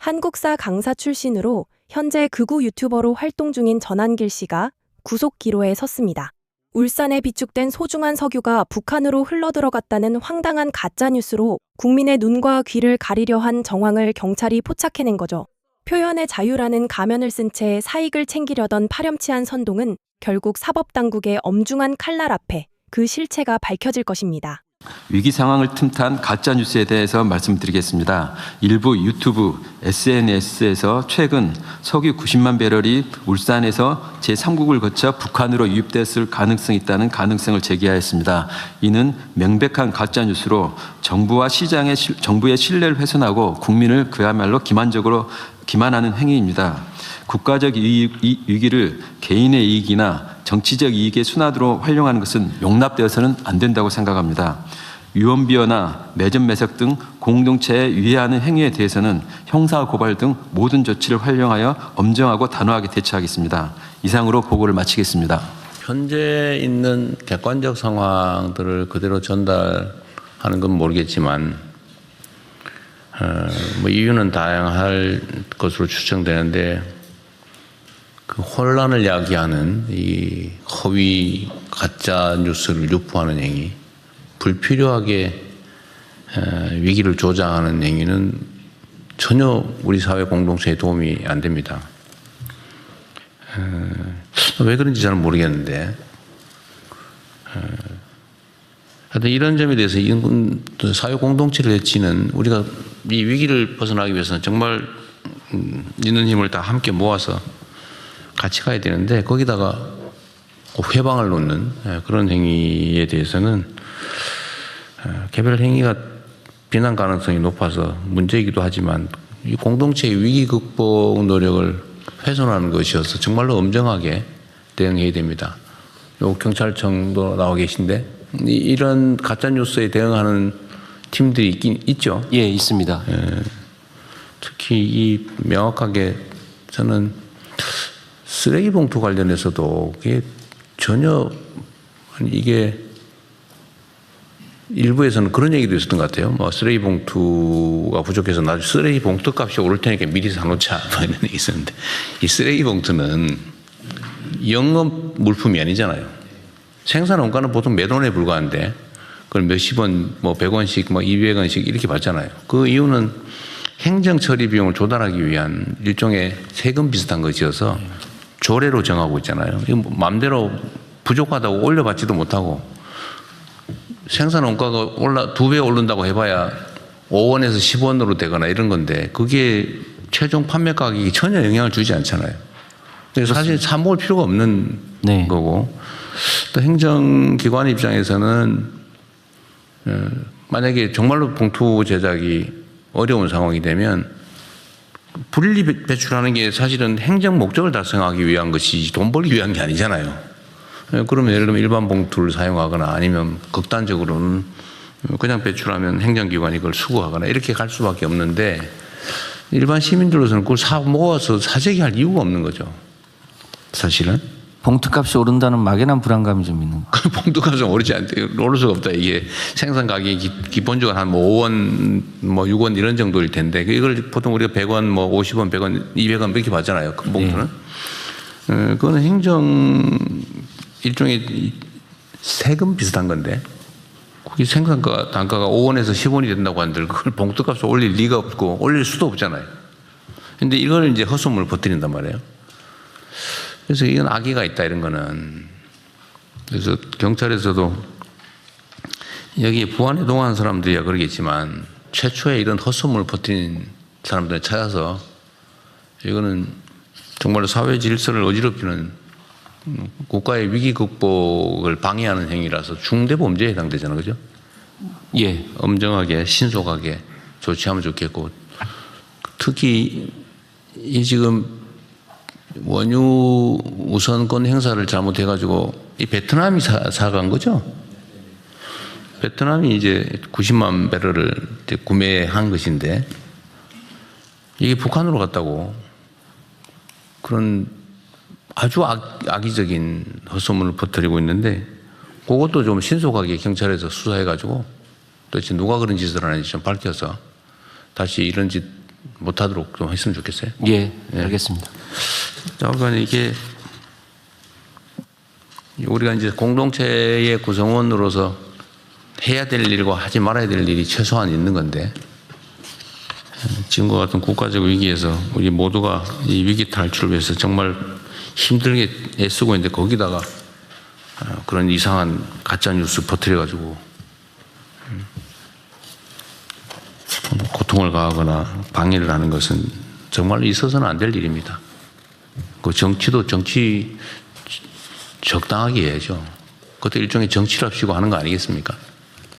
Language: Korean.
한국사 강사 출신으로 현재 극우 유튜버로 활동 중인 전한길 씨가 구속 기로에 섰습니다. 울산에 비축된 소중한 석유가 북한으로 흘러들어갔다는 황당한 가짜뉴스로 국민의 눈과 귀를 가리려 한 정황을 경찰이 포착해낸 거죠. 표현의 자유라는 가면을 쓴 채 사익을 챙기려던 파렴치한 선동은 결국 사법당국의 엄중한 칼날 앞에 그 실체가 밝혀질 것입니다. 위기 상황을 틈탄 가짜뉴스에 대해서 말씀드리겠습니다. 일부 유튜브, SNS에서 최근 석유 90만 배럴이 울산에서 제3국을 거쳐 북한으로 유입됐을 가능성이 있다는 가능성을 제기하였습니다. 이는 명백한 가짜뉴스로 정부의 신뢰를 훼손하고 국민을 그야말로 기만하는 행위입니다. 국가적 위기를 개인의 이익이나 정치적 이익의 순환으로 활용하는 것은 용납되어서는 안 된다고 생각합니다. 유언비어나 매점 매석 등 공동체에 위해하는 행위에 대해서는 형사 고발 등 모든 조치를 활용하여 엄정하고 단호하게 대처하겠습니다. 이상으로 보고를 마치겠습니다. 현재 있는 객관적 상황들을 그대로 전달하는 건 모르겠지만 이유는 다양할 것으로 추정되는데 그 혼란을 야기하는 이 허위 가짜 뉴스를 유포하는 행위, 불필요하게 위기를 조장하는 행위는 전혀 우리 사회 공동체에 도움이 안 됩니다. 왜 그런지 잘 모르겠는데 하여튼 이런 점에 대해서 사회 공동체를 해치는 우리가 이 위기를 벗어나기 위해서는 정말 있는 힘을 다 함께 모아서 같이 가야 되는데 거기다가 회방을 놓는 그런 행위에 대해서는 개별 행위가 비난 가능성이 높아서 문제이기도 하지만 이 공동체의 위기 극복 노력을 훼손하는 것이어서 정말로 엄정하게 대응해야 됩니다. 경찰청도 나와 계신데 이런 가짜 뉴스에 대응하는 팀들이 있긴 있죠. 예, 있습니다. 특히 이 명확하게 저는 쓰레기 봉투 관련해서도 그게 전혀 이게 일부에서는 그런 얘기도 있었던 것 같아요. 뭐 쓰레기 봉투가 부족해서 나중에 쓰레기 봉투 값이 오를 테니까 미리 사놓자 뭐 이런 얘기 있었는데 이 쓰레기 봉투는 영업 물품이 아니잖아요. 생산 원가는 보통 몇 원에 불과한데 그걸 몇십 원, 뭐 100원씩, 뭐 200원씩 이렇게 받잖아요. 그 이유는 행정 처리 비용을 조달하기 위한 일종의 세금 비슷한 것이어서 조례로 정하고 있잖아요. 이거 마음대로 부족하다고 올려받지도 못하고 생산 원가가 2배 오른다고 해봐야 5원에서 10원으로 되거나 이런 건데 그게 최종 판매 가격이 전혀 영향을 주지 않잖아요. 그래서 사실 사 먹을 필요가 없는 거고 또 행정기관 입장에서는 만약에 정말로 봉투 제작이 어려운 상황이 되면 불일리 배출하는 게 사실은 행정 목적을 달성하기 위한 것이지 돈 벌기 위한 게 아니잖아요. 그러면 예를 들면 일반 봉투를 사용하거나 아니면 극단적으로는 그냥 배출하면 행정기관이 그걸 수거하거나 이렇게 갈 수밖에 없는데 일반 시민들로서는 그걸 사 모아서 사재기 할 이유가 없는 거죠. 사실은. 봉투값이 오른다는 막연한 불안감이 좀 있는 거예요. 봉투값은 오르지 않대요. 오를 수가 없다. 이게 생산 가격이 기본적으로 한 5원, 6원 이런 정도일 텐데 이걸 보통 우리가 100원, 50원, 100원, 200원 이렇게 받잖아요. 큰 봉투는. 그거는 행정 일종의 세금 비슷한 건데 그게 생산가 단가가 5원에서 10원이 된다고 한들 그걸 봉투값을 올릴 리가 없고 올릴 수도 없잖아요. 근데 이걸 이제 헛소문을 퍼뜨린단 말이에요. 그래서 이건 악의가 있다 이런 거는. 그래서 경찰에서도 여기에 부안에 동한 사람들이야 그러겠지만 최초에 이런 헛소문을 퍼뜨린 사람들을 찾아서 이거는 정말로 사회 질서를 어지럽히는 국가의 위기 극복을 방해하는 행위라서 중대 범죄에 해당되잖아요. 그죠? 예. 엄정하게 신속하게 조치하면 좋겠고 특히 이 지금 원유 우선권 행사를 잘못해가지고 이 베트남이 사간 거죠. 베트남이 이제 90만 배럴을 이제 구매한 것인데 이게 북한으로 갔다고 그런 아주 악의적인 헛소문을 퍼뜨리고 있는데 그것도 좀 신속하게 경찰에서 수사해가지고 도대체 누가 그런 짓을 하는지 좀 밝혀서 다시 이런 짓 못하도록 좀 했으면 좋겠어요. 예, 알겠습니다. 그러니까 이게 우리가 이제 공동체의 구성원으로서 해야 될 일과 하지 말아야 될 일이 최소한 있는 건데 지금과 같은 국가적 위기에서 우리 모두가 이 위기 탈출을 위해서 정말 힘들게 애쓰고 있는데 거기다가 그런 이상한 가짜 뉴스 퍼뜨려가지고 고통을 가하거나 방해를 하는 것은 정말로 있어서는 안 될 일입니다. 그 정치도 정치 적당하게 해야죠. 그것도 일종의 정치랍시고 하는 거 아니겠습니까?